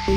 Good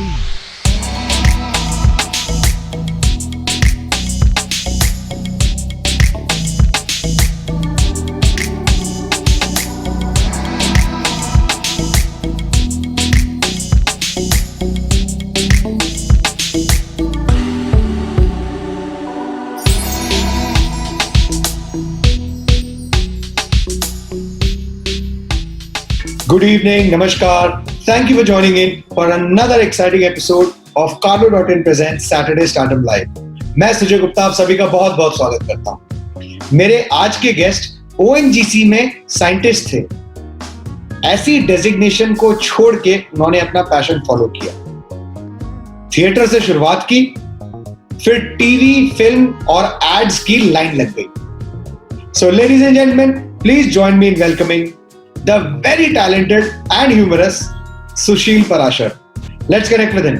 evening, Namaskar. Thank you for joining in for another exciting episode of Carlo.in presents Saturday Startup Live. मैं सुजय गुप्ता आप सभी का बहुत बहुत स्वागत करता हूं। मेरे आज के गेस्ट ONGC में साइंटिस्ट थे। ऐसी डेजिग्नेशन को छोड़ के उन्होंने अपना पैशन फॉलो किया। थिएटर से शुरुआत की, फिर टीवी, फिल्म और एड्स की लाइन लग गई। So ladies and gentlemen, please join me in welcoming the very talented and humorous Sushil Parashar. Let's connect with him.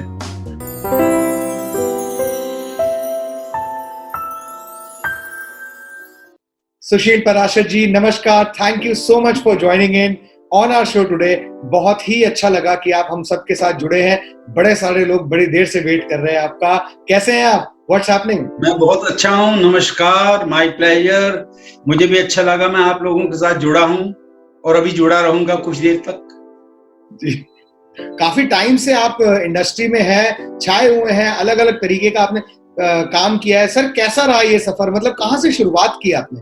Sushil Parashar ji, namaskar. Thank you so much for joining in on our show today. बहुत ही अच्छा लगा कि आप हम सबके साथ जुड़े हैं। बड़े सारे लोग बड़ी देर से वेट कर रहे हैं आपका। कैसे हैं आप? What's happening? मैं बहुत अच्छा हूँ, नमस्कार, माय प्लेजर। मुझे भी अच्छा लगा, मैं आप लोगों के साथ जुड़ा हूँ और अभी जुड़ा रहूंगा कुछ देर तक। जी, काफी टाइम से आप इंडस्ट्री में हैं, छाए हुए हैं, अलग अलग तरीके का आपने काम किया है। सर, कैसा रहा ये सफर? मतलब कहाँ से शुरुआत की आपने?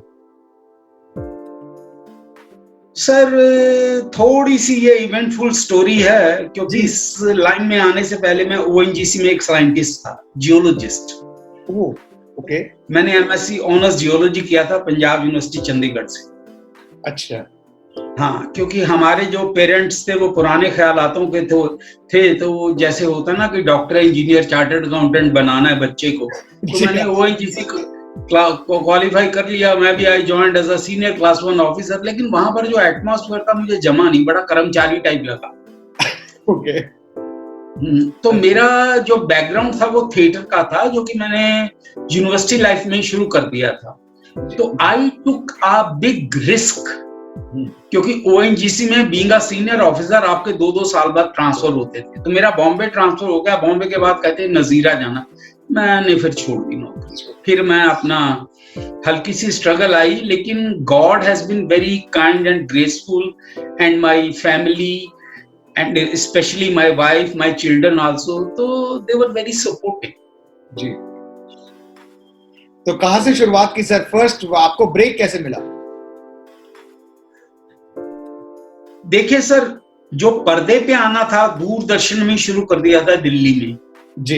सर, थोड़ी सी ये इवेंटफुल स्टोरी है, क्योंकि इस लाइन में आने से पहले मैं ONGC में एक साइंटिस्ट था, जियोलॉजिस्ट। ओह, ओके। मैंने MSc ऑनर्स जियोलॉजी किया था पंजाब यूनिवर्सिटी चंडीगढ़ से। अच्छा। हाँ, क्योंकि हमारे जो पेरेंट्स थे वो पुराने ख्यालातों के थे, तो जैसे होता ना कि डॉक्टर, इंजीनियर, चार्टर्ड अकाउंटेंट बनाना है बच्चे को, तो मैंने ONGC को क्वालिफाई कर लिया। मैं भी I joined as a senior class 1 officer, लेकिन वहां पर जो एटमॉस्फेयर था मुझे जमा नहीं, बड़ा कर्मचारी टाइप लगा। ओके। तो मेरा जो बैकग्राउंड था वो थिएटर का था, जो कि मैंने यूनिवर्सिटी लाइफ में शुरू कर दिया था। तो आई टुक अ बिग रिस्क, क्योंकि ONGC में बीइंग अ सीनियर ऑफिसर आपके 2-2 साल बाद ट्रांसफर होते थे। तो मेरा बॉम्बे ट्रांसफर हो गया। बॉम्बे के बाद कहते हैं नजीरा जाना, मैंने फिर छोड़ दी नौकरी। फिर मैं अपना हल्की सी स्ट्रगल आई, लेकिन God has been very kind and graceful, and my family and specially my wife, my children also, तो दे वर वेरी सपोर्टिव। जी, तो कहाँ से शुरुआत की सर? फर्स्ट आपको ब्रेक कैसे मिला? देखिए सर, जो पर्दे पे आना था दूरदर्शन में शुरू कर दिया था दिल्ली में। जी।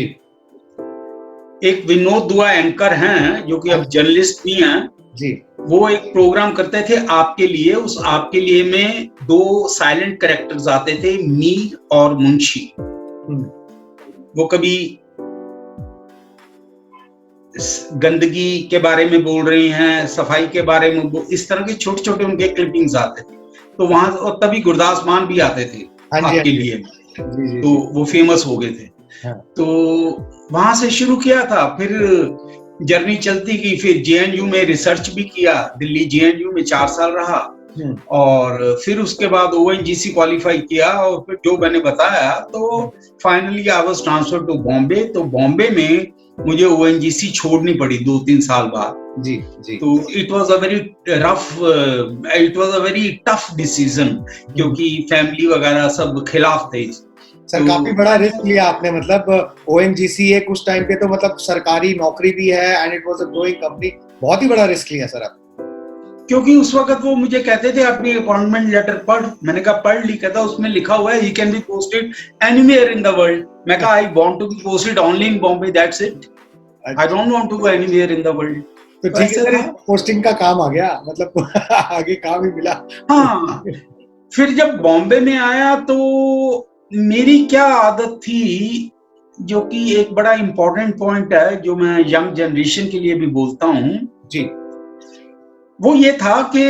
एक विनोद दुआ एंकर हैं, जो कि अब जर्नलिस्ट भी हैं जी। वो एक प्रोग्राम करते थे आपके लिए। उस आपके लिए में 2 साइलेंट कैरेक्टर्स आते थे, मीर और मुंशी। वो कभी गंदगी के बारे में बोल रही हैं, सफाई के बारे में, इस तरह के छोटे छोटे उनके क्लिपिंग्स आते थे। तो वहां, और तभी गुरदास मान भी आते थे आपके लिए, तो वो फेमस हो गए थे। हाँ। तो वहां से शुरू किया था, फिर जर्नी चलती गई। फिर JNU में रिसर्च भी किया, दिल्ली JNU में 4 साल रहा, और फिर उसके बाद ONGC क्वालिफाई किया, और फिर जो मैंने बताया, तो finally I was transfer to Bombay. तो बॉम्बे में मुझे ONGC छोड़नी पड़ी 2-3 साल बाद। जी, जी। तो it was a very rough, it was a very tough decision, क्योंकि फैमिली वगैरह सब खिलाफ थे। सर, तो काफी बड़ा रिस्क लिया आपने। मतलब ONGC एक उस टाइम पे तो मतलब सरकारी नौकरी भी है, and it was a growing company. बहुत ही बड़ा रिस्क लिया सर आप। क्योंकि उस वक्त वो मुझे कहते थे अपनी अपॉइंटमेंट लेटर पढ़। मैंने कहा पढ़ ली। कहता उसमें लिखा हुआ है he can be posted anywhere in the world. मैं कहा I want to be posted only in Bombay, that's it. I don't want to go anywhere in the world. तो ठीक है, पोस्टिंग का काम आ गया, मतलब आगे काम ही मिला। हाँ, फिर जब बॉम्बे में आया तो मेरी क्या आदत थी, जो कि एक बड़ा इंपॉर्टेंट पॉइंट है, जो मैं यंग जनरेशन के लिए भी बोलता हूँ जी, वो ये था कि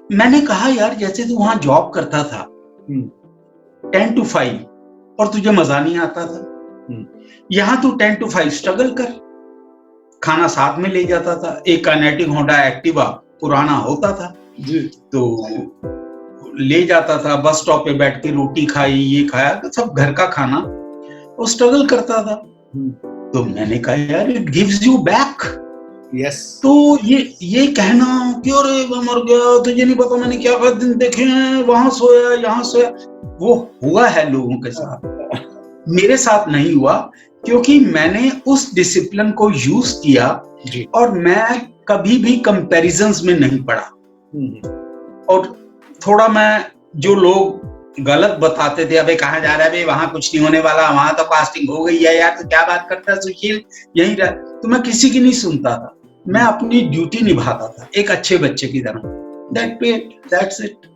मैंने कहा यार, जैसे तू वहां जॉब करता था 10 to 5 और तुझे मजा नहीं आता था, यहाँ तू 10 to 5 स्ट्रगल कर। खाना साथ में ले जाता था, एक काइनेटिक होंडा एक्टिवा पुराना होता था जी, तो ले जाता था, बस स्टॉप पे बैठ के रोटी खाई, ये खाया, तो सब घर का खाना। वो स्ट्रगल करता था। तो मैंने कहा यार it gives you back. Yes. तो ये कहना कि अरे मैं मर गया, तुझे नहीं पता मैंने क्या क्या दिन देखे हैं, वहां सोया यहाँ सोया, वो हुआ है लोगों के साथ, मेरे साथ नहीं हुआ, क्योंकि मैंने उस डिसिप्लिन को यूज किया जी। और मैं कभी भी कंपैरिजंस में नहीं पड़ा। और थोड़ा मैं, जो लोग गलत बताते थे, अबे कहाँ जा रहा है, वहां कुछ नहीं होने वाला, वहां तो कास्टिंग हो गई है यार, तो क्या बात करता है सुशील, यही रह, तो मैं किसी की नहीं सुनता था, मैं अपनी ड्यूटी निभाता था एक अच्छे बच्चे की तरह। That's it.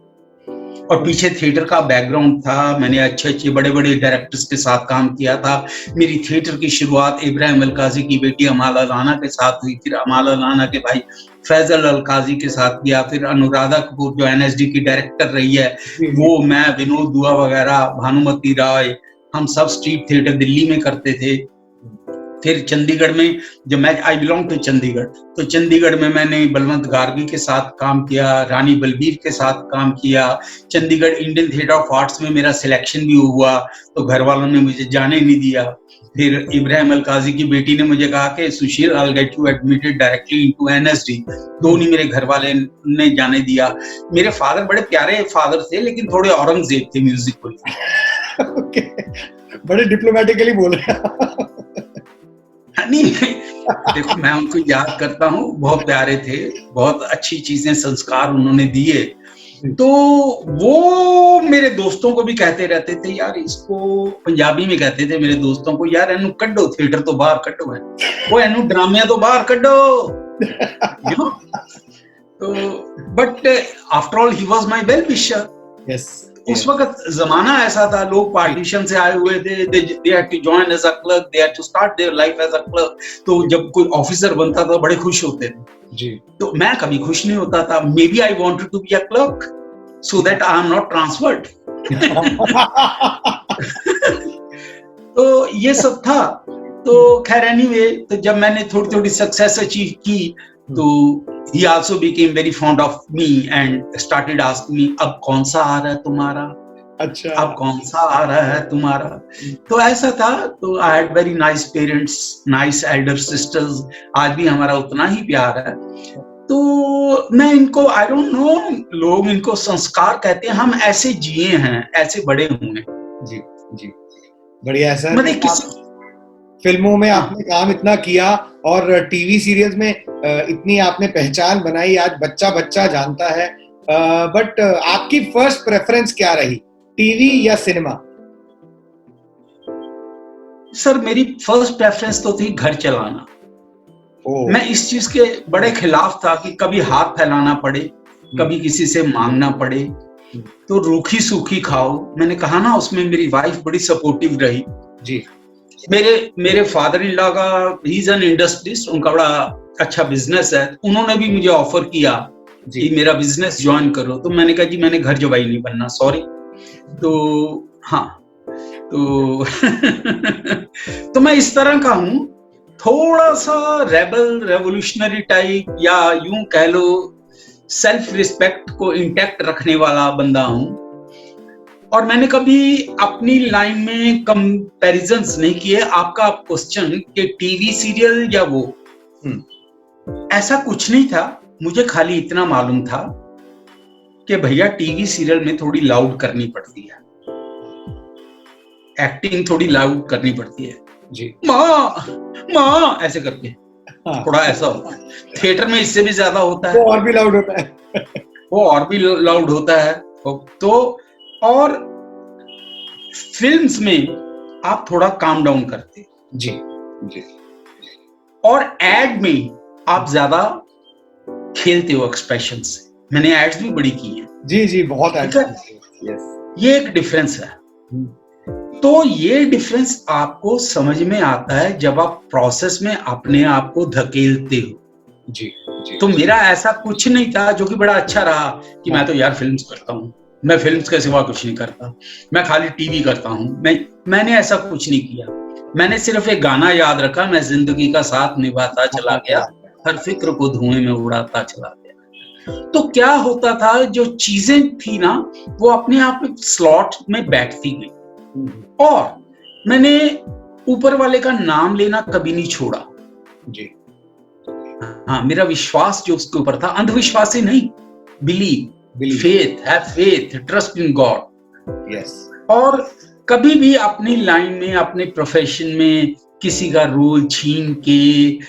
और पीछे थिएटर का बैकग्राउंड था, मैंने अच्छे बड़े डायरेक्टर्स के साथ काम किया था। मेरी थिएटर की शुरुआत इब्राहिम अलकाजी की बेटी अमाल अल-आना के साथ हुई, फिर अमाल अल-आना के भाई फैजल अलकाजी के साथ किया, फिर अनुराधा कपूर जो एनएसडी की डायरेक्टर रही है वो, मैं, विनोद दुआ वगैरह, भानुमति राय, हम सब स्ट्रीट थिएटर दिल्ली में करते थे। फिर चंडीगढ़ में, जब मैं आई बिलोंग टू चंडीगढ़, तो चंडीगढ़ में मैंने बलवंत गार्गी के साथ काम किया, रानी बलबीर के साथ काम किया। Chandigarh Indian theatre of arts में मेरा सिलेक्शन भी हुआ, तो घर वालों ने मुझे जाने नहीं दिया। फिर इब्राहिम अलकाजी की बेटी ने मुझे कहा कि Sushil, I will get you admitted directly into NSD, तो नहीं मेरे घर वाले ने जाने दिया। मेरे फादर बड़े प्यारे फादर थे, लेकिन थोड़े औरंगजेब थे म्यूजिक को। ओके, बड़े डिप्लोमेटिकली बोल रहे हैं। नहीं, देखो मैं उनको याद करता हूँ, बहुत प्यारे थे, बहुत अच्छी चीजें, संस्कार उन्होंने दिए। तो वो मेरे दोस्तों को भी कहते रहते थे, यार इसको, पंजाबी में कहते थे मेरे दोस्तों को, यार एनू कड्डो, थिएटर तो बाहर कड्डो है, वो एनू ड्रामिया तो बाहर कड्डो, यू नो। तो but after all he was my well wisher. Yes. उस वक्त जमाना ऐसा था, लोग पार्टीशन से आए हुए थे, they had to join as a clerk, they had to start their life as a clerk। तो जब कोई ऑफिसर बनता था बड़े खुश होते थे जी। तो मैं कभी खुश नहीं होता था। Maybe I wanted to be a clerk so that I am not transferred. तो ये सब था। तो खैर एनीवे, तो जब मैंने थोड़ी सक्सेस अचीव की, तो he also became very fond of me and started asking me, अब कौन सा आ रहा है तुम्हारा, अच्छा, अब कौन सा आ रहा है तुम्हारा। तो ऐसा था। तो I had very nice parents, nice elder sisters, आज भी हमारा उतना ही प्यार है। तो मैं इनको, I don't know, लोग इनको संस्कार कहते हैं, हम ऐसे जिए हैं, ऐसे बड़े हुए। जी जी, बढ़िया सर। मतलब किसी फिल्मों में आपने काम इतना किया और टीवी सीरियल्स में इतनी आपने पहचान बनाई, आज बच्चा बच्चा जानता है। बट आपकी फर्स्ट प्रेफरेंस क्या रही, टीवी या सिनेमा? सर मेरी फर्स्ट प्रेफरेंस तो थी घर चलाना। मैं इस चीज के बड़े खिलाफ था कि कभी हाथ फैलाना पड़े, कभी किसी से मांगना पड़े, तो रूखी सूखी खाओ। मैंने कहा ना, उसमें मेरी वाइफ बड़ी सपोर्टिव रही जी। मेरे फादर इन लॉ का, ही इज एन इंडस्ट्रियलिस्ट, उनका बड़ा अच्छा बिजनेस है, उन्होंने भी मुझे ऑफर किया कि मेरा बिजनेस ज्वाइन करो। तो मैंने कहा जी मैंने घर जवाई नहीं बनना, सॉरी। तो हाँ, तो तो मैं इस तरह का हूँ, थोड़ा सा रेबल, रेवोल्यूशनरी टाइप, या यूं कह लो सेल्फ रिस्पेक्ट को इंटैक्ट रखने वाला बंदा हूँ। और मैंने कभी अपनी लाइन में कंपैरिजंस नहीं किए। आपका क्वेश्चन कि टीवी सीरियल या वो, ऐसा कुछ नहीं था। मुझे खाली इतना मालूम था कि भैया टीवी सीरियल में थोड़ी लाउड करनी पड़ती है, एक्टिंग थोड़ी लाउड करनी पड़ती है जी, माँ माँ ऐसे करके, थोड़ा ऐसा होता है। थिएटर में इससे भी ज्यादा होता है, वो और भी लाउड होता है, वो और भी लाउड होता है। तो और फिल्म्स में आप थोड़ा काम डाउन करते जी जी, और एड में आप ज्यादा खेलते हो एक्सप्रेशन से। मैंने एड्स भी बड़ी की हैं जी जी, बहुत एड्स। ये एक डिफरेंस है। तो ये डिफरेंस आपको समझ में आता है जब आप प्रोसेस में अपने आप को धकेलते हो जी जी। तो मेरा ऐसा कुछ नहीं था जो कि बड़ा अच्छा रहा कि मैं तो यार फिल्म्स करता हूँ, मैं फिल्म्स के सिवा कुछ नहीं करता, मैं खाली टीवी करता हूँ। मैंने ऐसा कुछ नहीं किया। मैंने सिर्फ एक गाना याद रखा, मैं जिंदगी का साथ निभाता चला गया, हर फिक्र को धुएं में उड़ाता चला गया। तो क्या होता था, जो चीजें थी ना वो अपने आप स्लॉट में बैठती गई। और मैंने ऊपर वाले का नाम लेना कभी नहीं छोड़ा जी। हाँ, मेरा विश्वास जो उसके ऊपर था, अंधविश्वास ही नहीं, believe, faith, have faith, trust in God. Yes. और कभी भी अपनी लाइन में, अपने प्रोफेशन में किसी का रोल छीन के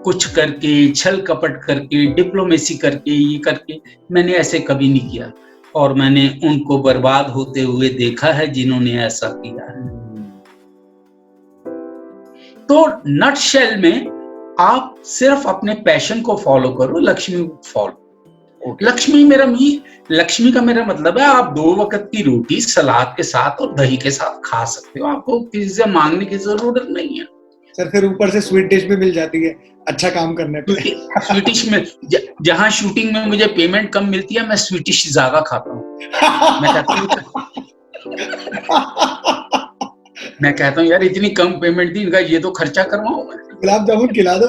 कुछ करके, छल कपट करके, डिप्लोमेसी करके, ये करके, मैंने ऐसे कभी नहीं किया। और मैंने उनको बर्बाद होते हुए देखा है जिन्होंने ऐसा किया है। तो नटशेल में आप सिर्फ अपने पैशन को फॉलो करो, लक्ष्मी को फॉलो। लक्ष्मी का मेरा मतलब है आप 2 वक्त की रोटी सलाद के साथ और दही के साथ खा सकते हो, आपको किसी से मांगने की जरूरत नहीं है। सर फिर ऊपर से स्वीट डिश भी मिल जाती है अच्छा काम करने पे। स्वीट डिश में जहां शूटिंग में मुझे पेमेंट कम मिलती है, मैं स्वीट डिश ज्यादा खाता हूँ। मैं कहता हूँ यार इतनी कम पेमेंट दी, इनका ये तो खर्चा करवाऊं मैं। गुलाब जामुन खिला दो।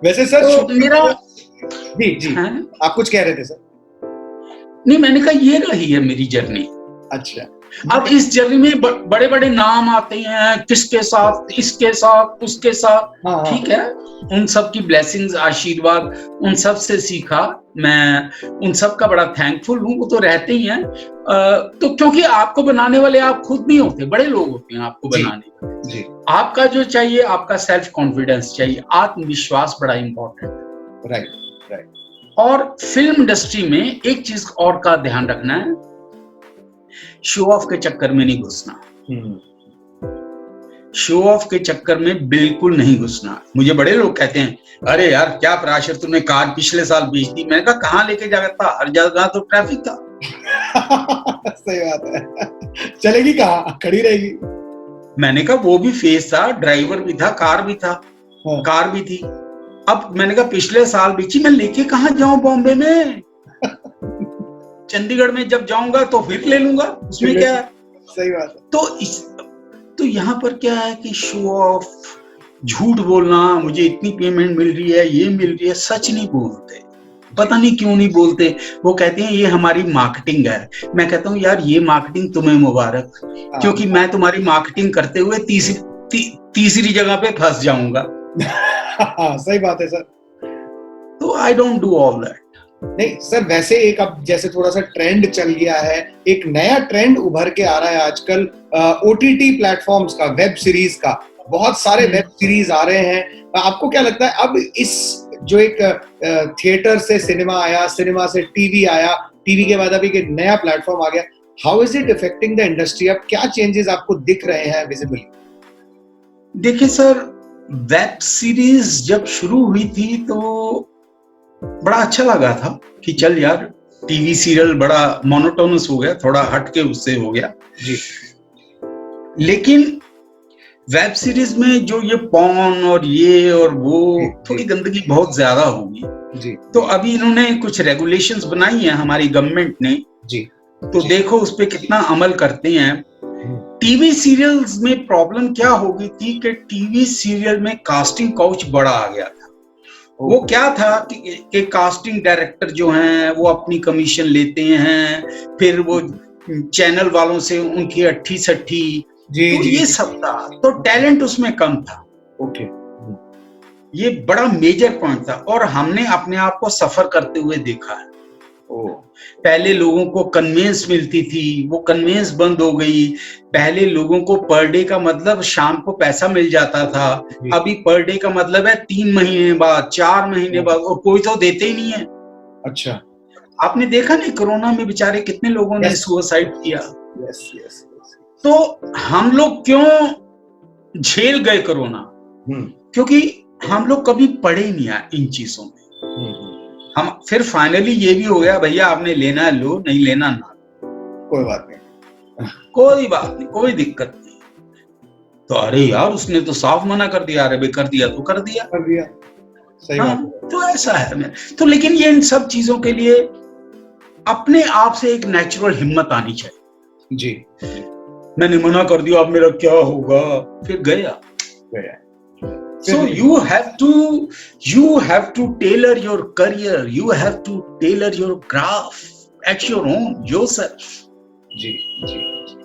वैसे सर तो मेरा जी आप कुछ कह रहे थे सर? नहीं, मैंने कहा ये रही है मेरी जर्नी। अच्छा। अब इस जर्नी में बड़े बड़े नाम आते हैं, किसके साथ, इसके साथ, उसके साथ, ठीक है, उन सब की ब्लेसिंग्स, आशीर्वाद, उन सब से सीखा। मैं उन सब का बड़ा थैंकफुल हूँ, वो तो रहते ही हैं। तो क्योंकि आपको बनाने वाले आप खुद नहीं होते, बड़े लोग होते हैं आपको बनाने वाले। जी। आपका जो चाहिए, आपका सेल्फ कॉन्फिडेंस चाहिए, आत्मविश्वास बड़ा इंपॉर्टेंट है। राइट। और फिल्म इंडस्ट्री में एक चीज और का ध्यान रखना है, शो ऑफ के चक्कर में नहीं घुसना। शो ऑफ के चक्कर में बिल्कुल नहीं घुसना। मुझे बड़े लोग कहते हैं, अरे यार क्या पराशर तुमने कार पिछले साल बेच दी। मैंने कहा कहाँ लेके जाता था, हर जगह तो ट्रैफिक था। सही बात है, चलेगी कहाँ, खड़ी रहेगी। मैंने कहा वो भी फेस था, ड्राइवर भी था, कार भी था, कार भी थी। अब मैंने कहा पिछले साल बेची, मैं लेके कहाँ जाऊं बॉम्बे में। चंडीगढ़ में जब जाऊंगा तो फिर ले लूंगा, उसमें क्या है। सही बात है। तो यहाँ पर क्या है कि शो ऑफ, झूठ बोलना, मुझे इतनी पेमेंट मिल रही है, ये मिल रही है, सच नहीं बोलते। पता नहीं क्यों नहीं बोलते। वो कहते हैं ये हमारी मार्केटिंग है। मैं कहता हूँ यार ये मार्केटिंग तुम्हें मुबारक, क्योंकि मैं तुम्हारी मार्केटिंग करते हुए तीसरी जगह पे फंस जाऊंगा। सही बात है सर। तो I don't do all that. नहीं सर, वैसे एक अब जैसे थोड़ा सा ट्रेंड चल गया है, एक नया ट्रेंड उभर के आ रहा है आजकल OTT प्लेटफॉर्म्स का, वेब सीरीज का। बहुत सारे वेब सीरीज आ रहे हैं। आपको क्या लगता है अब इस जो एक थिएटर से सिनेमा आया, सिनेमा से टीवी आया, टीवी के बाद अभी एक नया प्लेटफॉर्म आ गया, how is it affecting the industry? अब क्या चेंजेस आपको दिख रहे हैं विजिबली? देखिए सर, वेब सीरीज जब शुरू हुई थी तो बड़ा अच्छा लगा था कि चल यार टीवी सीरियल बड़ा मोनोटोनस हो गया, थोड़ा हटके उससे हो गया जी। लेकिन वेब सीरीज में जो ये पॉर्न और ये और वो थोड़ी गंदगी बहुत ज्यादा होगी जी। तो अभी इन्होंने कुछ रेगुलेशंस बनाई हैं हमारी गवर्नमेंट ने जी। तो देखो उस पे कितना अमल करते हैं। टीवी सीरियल्स में प्रॉब्लम क्या हो गई थी कि टीवी सीरियल में कास्टिंग काउच बड़ा आ गया था। वो क्या था कि कास्टिंग डायरेक्टर जो हैं वो अपनी कमीशन लेते हैं, फिर वो चैनल वालों से उनकी अट्ठी सट्ठी जी, तो जी, ये सब था, तो टैलेंट उसमें कम था। ओके, ये बड़ा मेजर पॉइंट था और हमने अपने आप को सफर करते हुए देखा है। पहले लोगों को कन्वेंस मिलती थी, वो कन्वेंस बंद हो गई। पहले लोगों को पर डे का मतलब शाम को पैसा मिल जाता था, अभी पर डे का मतलब है 3 महीने बाद, 4 महीने बाद, और कोई तो देते ही नहीं है। अच्छा, आपने देखा नहीं कोरोना में बेचारे कितने लोगों ने सुसाइड किया। तो हम लोग क्यों झेल गए कोरोना? क्योंकि हम लोग कभी पढ़े नहीं है इन चीजों में। हम फिर फाइनली ये भी हो गया, भैया आपने लेना है लो, नहीं लेना ना, कोई बात नहीं, कोई बात नहीं, कोई दिक्कत नहीं। तो अरे यार उसने तो साफ मना कर दिया, अरे भाई कर दिया तो कर दिया, सही बात। तो ऐसा है। तो लेकिन ये इन सब चीजों के लिए अपने आप से एक नेचुरल हिम्मत आनी चाहिए जी। मैंने मना कर दिया, अब मेरा क्या होगा, फिर गया। So you have to tailor your career, you have to tailor your craft at your own yourself. जी जी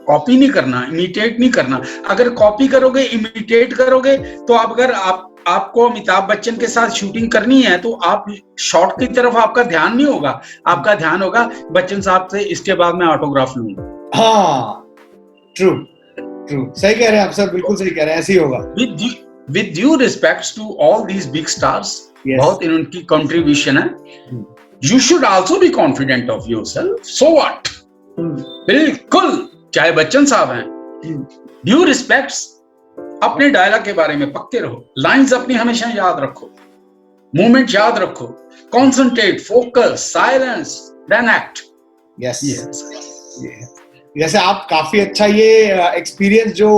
कॉपी नहीं करना, इमिटेट नहीं करना। अगर कॉपी करोगे, इमिटेट करोगे, तो अगर आपको अमिताभ बच्चन के साथ शूटिंग करनी है तो आप शॉट की तरफ आपका ध्यान नहीं होगा, आपका ध्यान होगा बच्चन साहब से इसके बाद मैं ऑटोग्राफ लूंगा। हाँ, ट्रू ट्रू, सही कह रहे हैं आप सर, बिल्कुल सही कह रहे हैं, ऐसे ही होगा। With due respects to all these big stars, बहुत इनकी कंट्रीब्यूशन है। You should also be confident of yourself. So what, बिल्कुल, चाहे बच्चन साहब हैं, ड्यू रिस्पेक्ट्स, अपने डायलॉग के बारे में पक्के रहो, लाइंस अपनी हमेशा याद रखो, मूवमेंट याद रखो, concentrate, focus, silence, then act. Yes, जैसे आप काफी अच्छा ये एक्सपीरियंस जो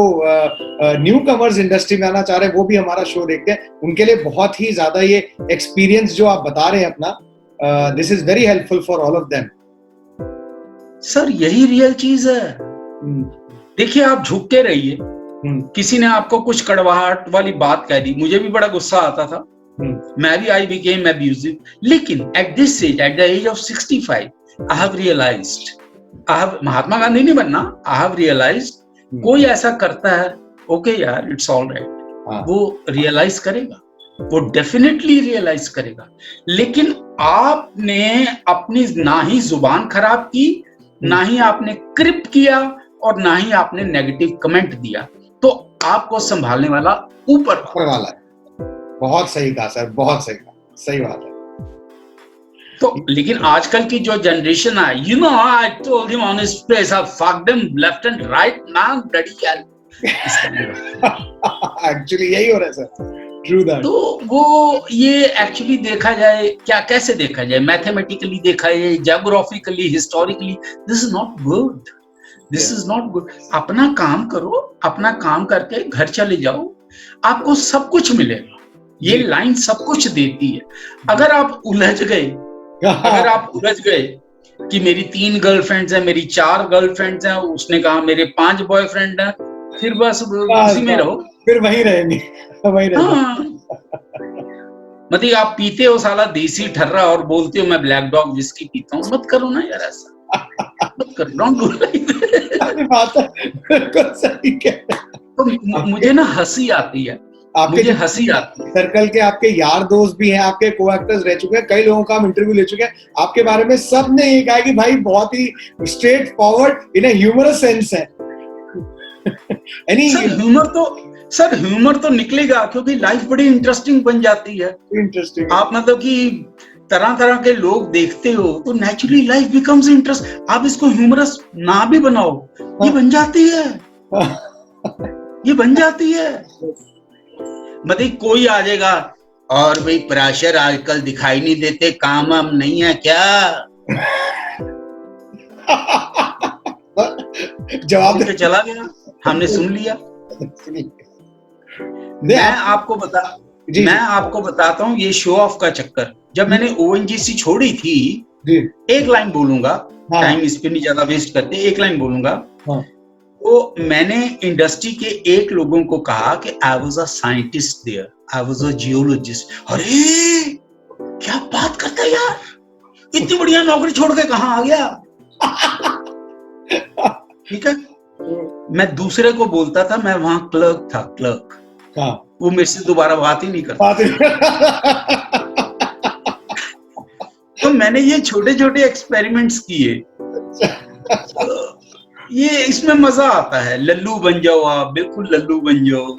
न्यू कमर्स इंडस्ट्री में आना चाह रहे हैं वो भी हमारा शो देखते हैं, उनके लिए बहुत ही ज्यादा ये एक्सपीरियंस जो आप बता रहे हैं अपना, this is very helpful for all of them. Sir यही रियल चीज है। देखिए, आप झुक के रहिए, किसी ने आपको कुछ कड़वाहट वाली बात कह दी, मुझे भी बड़ा गुस्सा आता था, मैं भी आई बिकेम एब्यूजिव, लेकिन at this age, at the age of 65, I have realised, I have, Mahatma Gandhi नहीं बनना, आई हैव रियलाइज्ड कोई ऐसा करता है, ओके यार, इट्स ऑल राइट, वो रियलाइज करेगा, वो डेफिनेटली रियलाइज करेगा। लेकिन आपने अपनी ना ही जुबान खराब की, ना ही आपने क्रिप किया, और ना ही आपने नेगेटिव कमेंट दिया, तो आपको संभालने वाला ऊपर वाला है। बहुत सही कहा सर, बहुत सही कहा, सही बात है। तो लेकिन आजकल की जो जनरेशन है, you know, I told him on his face, I fucked him left and right, man, bloody hell. Actually यही हो रहा है सर, ट्रू दैट। तो वो ये एक्चुअली देखा जाए, क्या कैसे देखा जाए, मैथमेटिकली देखा जाए, geographically, historically, this is not good, this is not good. अपना काम करो, अपना काम करके घर चले जाओ, आपको सब कुछ मिलेगा। ये लाइन सब कुछ देती है। अगर आप उलझ गए, अगर आप उलझ गए कि मेरी 3 गर्लफ्रेंड्स हैं, मेरी 4 गर्लफ्रेंड्स हैं, उसने कहा मेरे 5 बॉयफ्रेंड हैं, फिर बस उसी में रहो, फिर वहीं रहेंगे, वहीं रहेंगे। हाँ। मतलब आप पीते हो साला देसी ठर्रा और बोलते हो मैं ब्लैक डॉग विस्की पीता हूँ, मत करो ना यार, ऐसा मत करो, डोंट डू लाइक दैट। बात है, बिल्कुल सही कह रहे हैं। तो मुझे ना हंसी आती है, मुझे हंसी आती है। सर्कल के आपके यार दोस्त भी हैं, आपके को एक्टर्स रह चुके हैं, कई लोगों का हम इंटरव्यू ले चुके हैं आपके बारे में, सब ने ये कहा कि भाई बहुत ही straightforward in humorous sense है। सर ह्यूमर तो निकलेगा, क्योंकि लाइफ बड़ी इंटरेस्टिंग बन जाती है। इंटरेस्टिंग, आप मतलब कि तरह तरह के लोग देखते हो तो नेचुरली लाइफ बिकम्स इंटरेस्ट। आप इसको ह्यूमरस ना भी बनाओ, ये बन जाती है, ये बन जाती है। मतलब कोई आ जाएगा, और भाई प्रेशर आजकल दिखाई नहीं देते, काम वाम नहीं है क्या, जवाब के चला गया, हमने सुन लिया। मैं आपको बताता हूँ ये शो ऑफ का चक्कर। जब मैंने ओएनजीसी छोड़ी थी, एक लाइन बोलूंगा, टाइम इस पे नहीं ज्यादा वेस्ट करते, एक लाइन बोलूंगा। तो मैंने इंडस्ट्री के एक लोगों को कहा कि I was a scientist there, I was a geologist. अरे क्या बात करता है यार, इतनी बढ़िया नौकरी छोड़ के कहाँ आ गया। ठीक है, मैं दूसरे को बोलता था मैं वहां क्लर्क था, क्लर्क। वो मेरे से दोबारा बात ही नहीं करता। तो मैंने ये छोटे छोटे एक्सपेरिमेंट्स किए, ये इसमें मजा आता है। लल्लू बन जाओ आप, बिल्कुल लल्लू बन जाओ।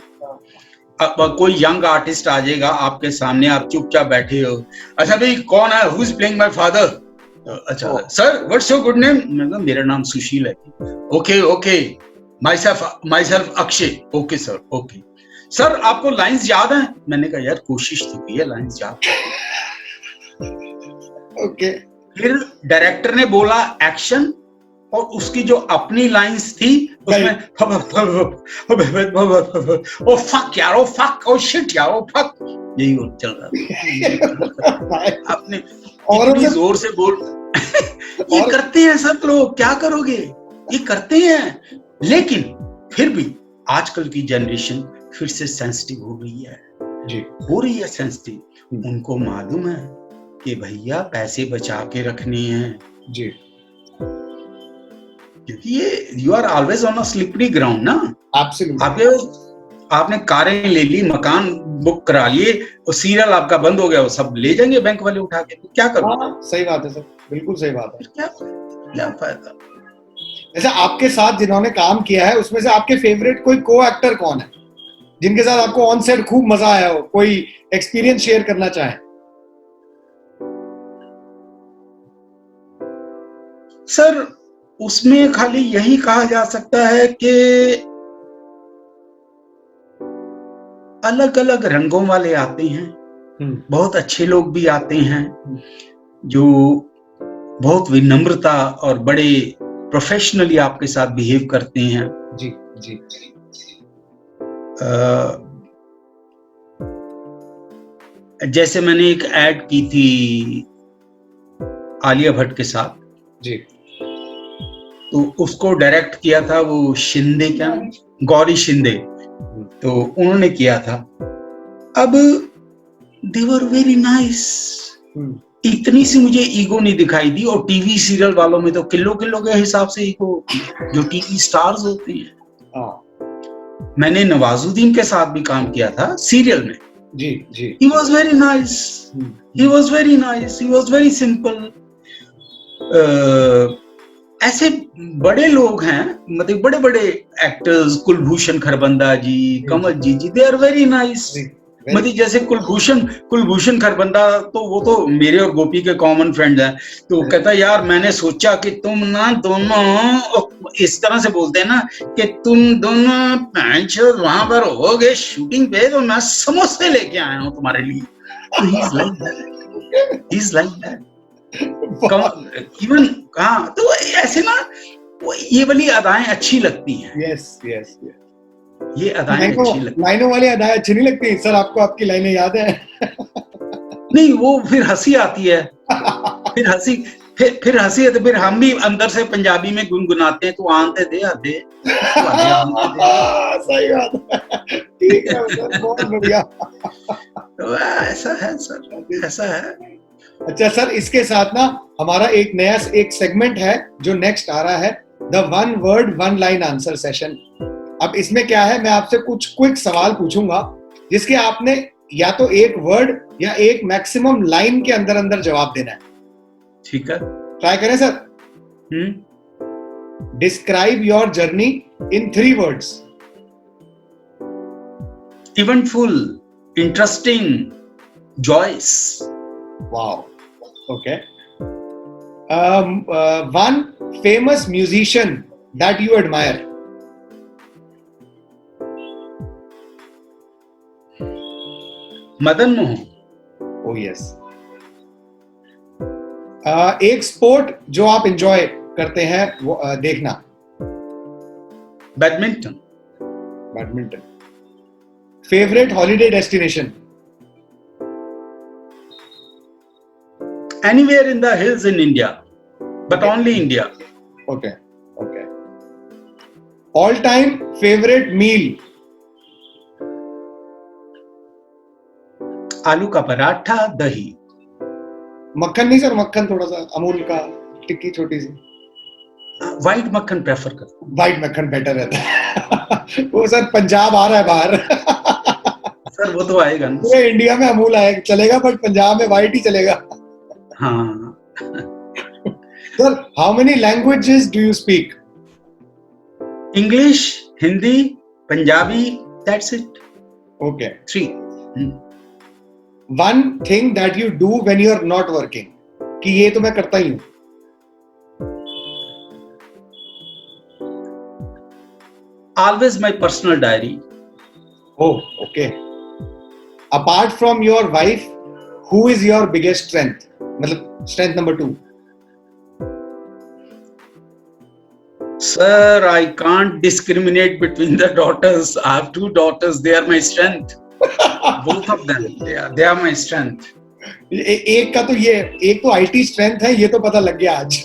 अब कोई यंग आर्टिस्ट आ जाएगा आपके सामने, आप चुपचाप बैठे हो, अच्छा भाई कौन है, who is playing my father, अच्छा sir what's your good name, मैं कहा मेरा नाम सुशील है। Okay okay, myself Akshay, okay sir, okay sir आपको लाइंस याद हैं, मैंने कहा यार कोशिश तो की है लाइंस याद। ओके, फिर डायरेक्टर ने बोला एक्शन, और उसकी जो अपनी लाइंस थी उसमें ओ फक यार, ओ फक, ओ शिट यार, ओ फक, यही चल रहा था। अपने इतनी जोर से बोल ये करते हैं सब लोग, क्या करोगे, ये करते हैं। लेकिन फिर भी आजकल की जनरेशन फिर से सेंसिटिव हो गई है जी, हो रही है सेंसिटिव। उनको मालूम है कि भैया पैसे बचा के रखने हैं जी। क्योंकि ये you are always on a slippery ground ना। एब्सोल्युटली। आपने कारें ले ली, मकान बुक करा लिए, और सीरियल आपका बंद हो गया, वो सब ले जाएंगे बैंक वाले उठा के, तो क्या करोगे? हाँ, सही बात है सर, बिल्कुल सही बात है। क्या फायदा? जैसे आपके साथ जिन्होंने काम किया है उसमें से आपके फेवरेट कोई को एक्टर कौन है जिनके साथ आपको ऑन सेट खूब मजा आया हो, कोई एक्सपीरियंस शेयर करना चाहें? सर उसमें खाली यही कहा जा सकता है कि अलग अलग रंगों वाले आते हैं, बहुत अच्छे लोग भी आते हैं जो बहुत विनम्रता और बड़े प्रोफेशनली आपके साथ बिहेव करते हैं। जी जी। जैसे मैंने एक ऐड की थी आलिया भट्ट के साथ जी, तो उसको डायरेक्ट किया था वो शिंदे, क्या गौरी शिंदे, तो उन्होंने किया था। अब दे वर वेरी नाइस, इतनी सी मुझे ईगो नहीं दिखाई दी। और टीवी सीरियल वालों में तो किलो किलो के हिसाब से ईगो, जो टीवी स्टार्स होते हैं। मैंने नवाजुद्दीन के साथ भी काम किया था सीरियल में। जी जी। He was very nice. He was very nice. He was very simple. ऐसे बड़े लोग हैं, मतलब बड़े बड़े actors, Kulbhushan Kharbanda ji, Kamal ji, they are very nice. मतलब जैसे कुलभूषण खरबंदा, तो वो तो मेरे और गोपी के कॉमन फ्रेंड हैं। तो कहता यार मैंने सोचा कि तुम ना दोनों इस तरह से बोलते हैं ना कि तुम दोनों वहां पर होगे शूटिंग पे, तो मैं समोसे लेके आया हूँ तुम्हारे लिए। तो he is like that even. हाँ, तो ऐसे ना वो ये वाली अदाएं अच्छी लगती हैं। यस यस यस, ये अदाएं अच्छी लगती हैं। लाइनों वाली अदाएं अच्छी नहीं लगती सर, आपको आपकी लाइनें याद है? नहीं, वो फिर हंसी आती है, फिर हंसी है, तो फिर हम भी अंदर से पंजाबी में गुनगुनाते हैं, तो आंते दे आते। सही बात है, ठीक है सर, बहुत बढ़िया। तो ऐसा है सर, ऐसा है। अच्छा सर, इसके साथ ना हमारा एक नया एक सेगमेंट है जो नेक्स्ट आ रहा है, the one word one line answer session. अब इसमें क्या है, मैं आपसे कुछ क्विक सवाल पूछूंगा जिसके आपने या तो एक वर्ड या एक मैक्सिमम लाइन के अंदर अंदर जवाब देना है। ठीक है, ट्राई करें sir. Describe your journey in 3 words. Eventful, interesting, joyous. Wow. Okay. One famous musician that you admire. Madan Mohan. Oh yes. एक स्पोर्ट जो आप एंजॉय करते हैं वो देखना। Badminton. Badminton. Favourite holiday destination. Anywhere in the hills in India, but only India. Okay, okay. All time favorite meal. आलू का पराठा, दही। मक्खन नहीं सर, मक्खन थोड़ा सा अमूल का टिक्की छोटी सी। व्हाइट मक्खन प्रेफर करता हूँ। व्हाइट मक्खन बेटर रहता है। वो सर पंजाब आ रहा है बाहर। सर वो तो आएगा ना। पूरे इंडिया में अमूल आएगा चलेगा, बट पंजाब में व्हाइट ही चलेगा। हाँ। Sir, how many languages do you speak? English, Hindi, Punjabi, that's it. Okay. 3. One thing that you do when you are not working. कि ये तो मैं करता ही हूँ। Always my personal diary. Oh, okay. Apart from your wife, who is your biggest strength? मतलब strength number 2. Sir, I can't discriminate between the daughters. I have 2 daughters. They are my strength. Both of them. They are my strength. एक का तो ये, एक तो IT strength है, ये तो पता लग गया आज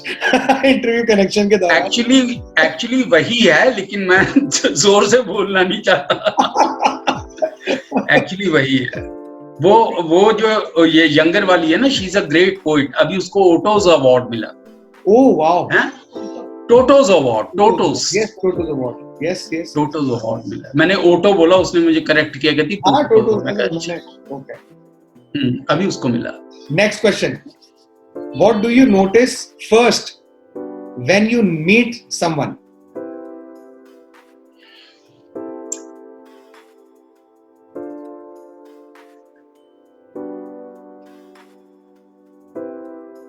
इंटरव्यू कनेक्शन के दौरान। एक्चुअली वही है, लेकिन मैं जोर से बोलना नहीं चाहता। एक्चुअली वही है। वो जो ये यंगर वाली है ना, she is a great poet. अभी उसको ओटोज अवार्ड मिला। Oh wow. Toto's award, Toto's, yes Toto's award, yes yes Toto's award मिला। मैंने ऑटो बोला, उसने मुझे करेक्ट किया, कहती हाँ टोटोस मैं कहा, अच्छा, ओके। अभी उसको मिला। Next question, what do you notice first when you meet someone?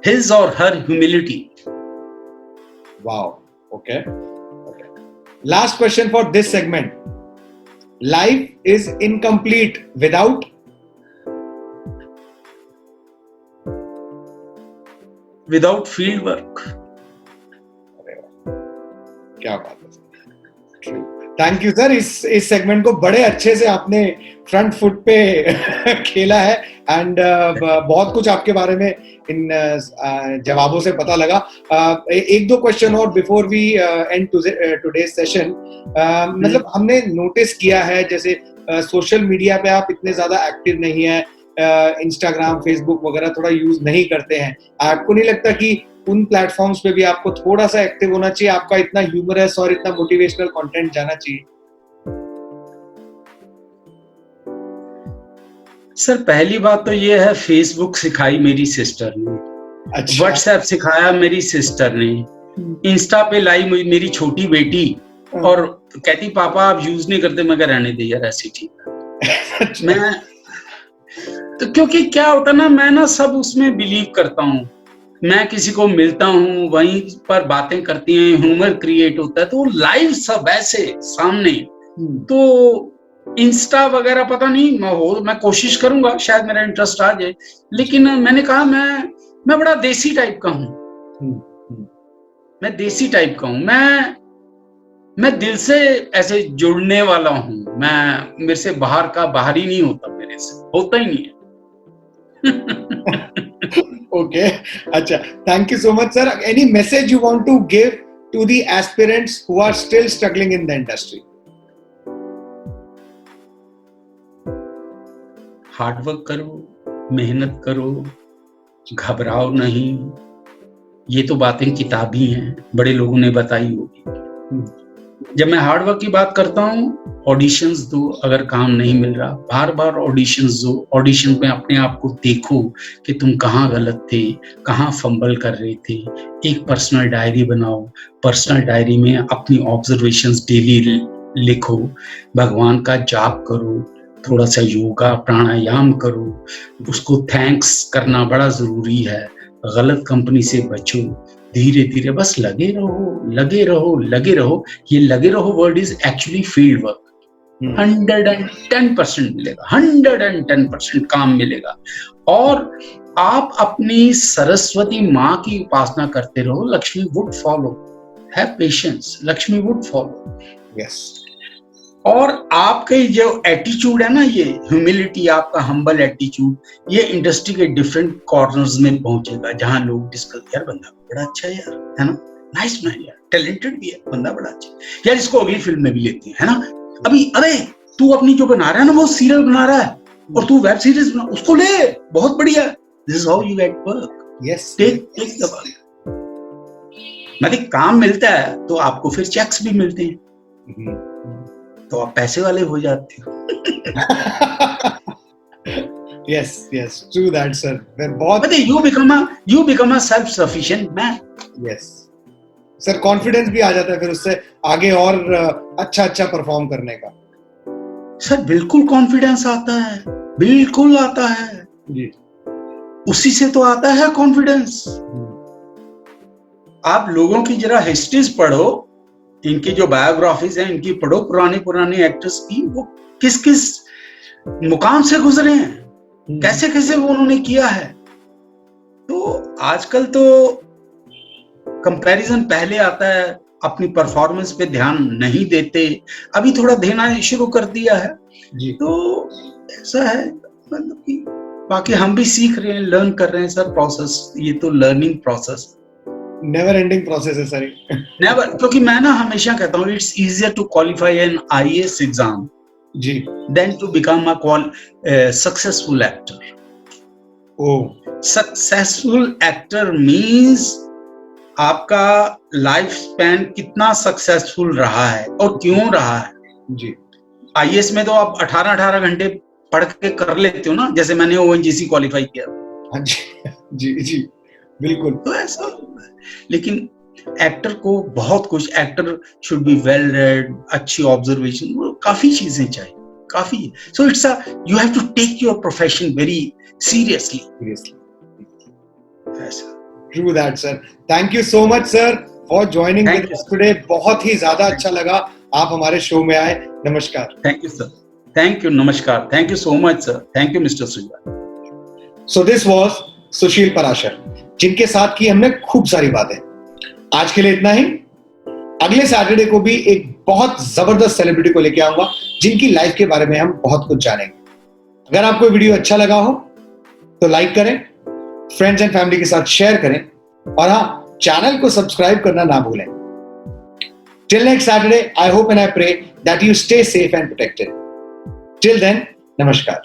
His or her humility. Wow. Okay. Okay. Last question for this segment. Life is incomplete without? Without field work. क्या बात है, true. Thank you sir, इस segment को बड़े अच्छे से आपने front foot पे खेला है एंड बहुत कुछ आपके बारे में इन जवाबों से पता लगा। एक दो क्वेश्चन और before we end today's session. मतलब हमने नोटिस किया है जैसे सोशल मीडिया पे आप इतने ज्यादा एक्टिव नहीं है, इंस्टाग्राम फेसबुक वगैरह थोड़ा यूज नहीं करते हैं। आपको नहीं लगता कि उन प्लेटफॉर्म्स पे भी आपको थोड़ा सा एक्टिव होना चाहिए, आपका इतना ह्यूमरस और इतना मोटिवेशनल कंटेंट जाना चाहिए? सर पहली बात तो ये है, फेसबुक सिखाई मेरी सिस्टर ने, अच्छा। व्हाट्सएप सिखाया मेरी सिस्टर ने, इंस्टा पे लाई मेरी छोटी बेटी, और कहती पापा आप यूज नहीं करते। मैं कह रहने दे यार, ऐसी ठीक। मैं तो क्योंकि क्या होता ना, मैं ना सब उसमें बिलीव करता हूँ। मैं किसी को मिलता हूँ, वहीं पर बातें करती हैं, ह्यूमर क्रिएट होता है, तो लाइव सब ऐसे सामने। तो इंस्टा वगैरह पता नहीं, मैं कोशिश करूंगा, शायद मेरा इंटरेस्ट आ जाए, लेकिन मैंने कहा मैं बड़ा देसी टाइप का हूँ। मैं देसी टाइप का हूँ, मैं दिल से ऐसे जुड़ने वाला हूँ। मेरे से बाहर का बाहर ही नहीं होता, मेरे से होता ही नहीं है। Okay, अच्छा, thank you so much, sir. Any message you want to give to the aspirants who are still struggling in the industry? Hard work करो, मेहनत करो, घबराओ नहीं। ये तो बातें किताबी हैं, बड़े लोगों ने बताई होगी। जब मैं हार्ड वर्क की बात करता हूँ, ऑडिशंस दो, अगर काम नहीं मिल रहा बार बार ऑडिशंस दो। ऑडिशन में अपने आप को देखो कि तुम कहाँ गलत थे, कहाँ फंबल कर रहे थे। एक पर्सनल डायरी बनाओ, पर्सनल डायरी में अपनी ऑब्जर्वेशंस डेली लिखो, भगवान का जाप करो, थोड़ा सा योगा प्राणायाम करो, उसको थैंक्स करना बड़ा जरूरी है। गलत कंपनी से बचो, धीरे धीरे बस लगे रहो, लगे रहो, लगे रहो। ये लगे रहो word is actually field work. 110% मिलेगा, 110% काम मिलेगा। और आप अपनी सरस्वती माँ की उपासना करते रहो, Lakshmi would follow. Have patience, Lakshmi would follow. Yes. और आपके जो एटीट्यूड है ना, ये ह्यूमिलिटी, आपका हम्बल एटीट्यूड, ये इंडस्ट्री के डिफरेंट कॉर्नर्स में पहुंचेगा, जहां लोग डिस्कस, यार बंदा बड़ा अच्छा है यार, है ना, नाइस मैन यार, टैलेंटेड भी है, बंदा बड़ा अच्छा यार, इसको अगली फिल्म में भी लेते हैं, है ना। अभी अरे तू अपनी जो बना रहा है ना, वो सीरियल बना रहा है और तू वेब सीरीज बना, उसको ले, बहुत बढ़िया। This is how you get work. Yes, take the work. मतलब काम मिलता है तो आपको फिर चेक्स भी मिलते हैं, तो आप पैसे वाले हो जाते हो। Yes, yes, true that, sir. बहुत you become a self-sufficient man. Yes, sir, confidence भी आ जाता है फिर उससे आगे और अच्छा परफॉर्म करने का। सर बिल्कुल कॉन्फिडेंस आता है, बिल्कुल आता है जी। उसी से तो आता है कॉन्फिडेंस। आप लोगों की जरा हिस्ट्रीज पढ़ो, इनकी जो बायोग्राफीज हैं इनकी पढ़ो, पुराने एक्टर्स की, वो किस किस मुकाम से गुजरे हैं, कैसे कैसे वो उन्होंने किया है। तो आजकल तो कंपैरिजन पहले आता है, अपनी परफॉर्मेंस पे ध्यान नहीं देते, अभी थोड़ा देना शुरू कर दिया है जी। तो ऐसा है, मतलब कि बाकी हम भी सीख रहे हैं, लर्न कर रहे हैं सर। प्रोसेस, ये तो learning process, never ending process है सर। नेवर, क्योंकि मैं ना हमेशा कहता हूँ, it's easier to qualify an IAS exam जी then to become a successful actor. Oh, successful actor means आपका लाइफ स्पैन कितना सक्सेसफुल रहा है और क्यों रहा है। जी आईएएस में तो आप 18-18 घंटे पढ़ के कर लेते हो ना, जैसे मैंने ओएनजीसी क्वालिफाई किया। हाँ जी जी बिल्कुल। तो ऐसा होता है। लेकिन एक्टर को बहुत कुछ, actor should be well read, अच्छी ऑब्जर्वेशन, काफी चीजें चाहिए, काफी। So it's a, you have to take your profession very seriously. ऐसा। True that, sir. Thank you so much, sir, for joining Thank with you, us sir. today. बहुत ही ज्यादा अच्छा लगा आप हमारे शो में आए। नमस्कार। Thank you sir, thank you, नमस्कार, thank you so much sir, thank you mister Suja. So this was Sushil Parashar, जिनके साथ की हमने खूब सारी बातें। आज के लिए इतना ही। अगले सैटरडे को भी एक बहुत जबरदस्त सेलिब्रिटी को लेके आऊंगा, जिनकी लाइफ के बारे में हम बहुत कुछ जानेंगे। अगर आपको वीडियो अच्छा लगा हो तो लाइक करें, फ्रेंड्स एंड फैमिली के साथ शेयर करें, और हाँ, चैनल को सब्सक्राइब करना ना भूलें। Till next Saturday, I hope and I pray that you stay safe and protected. Till then, namaskar.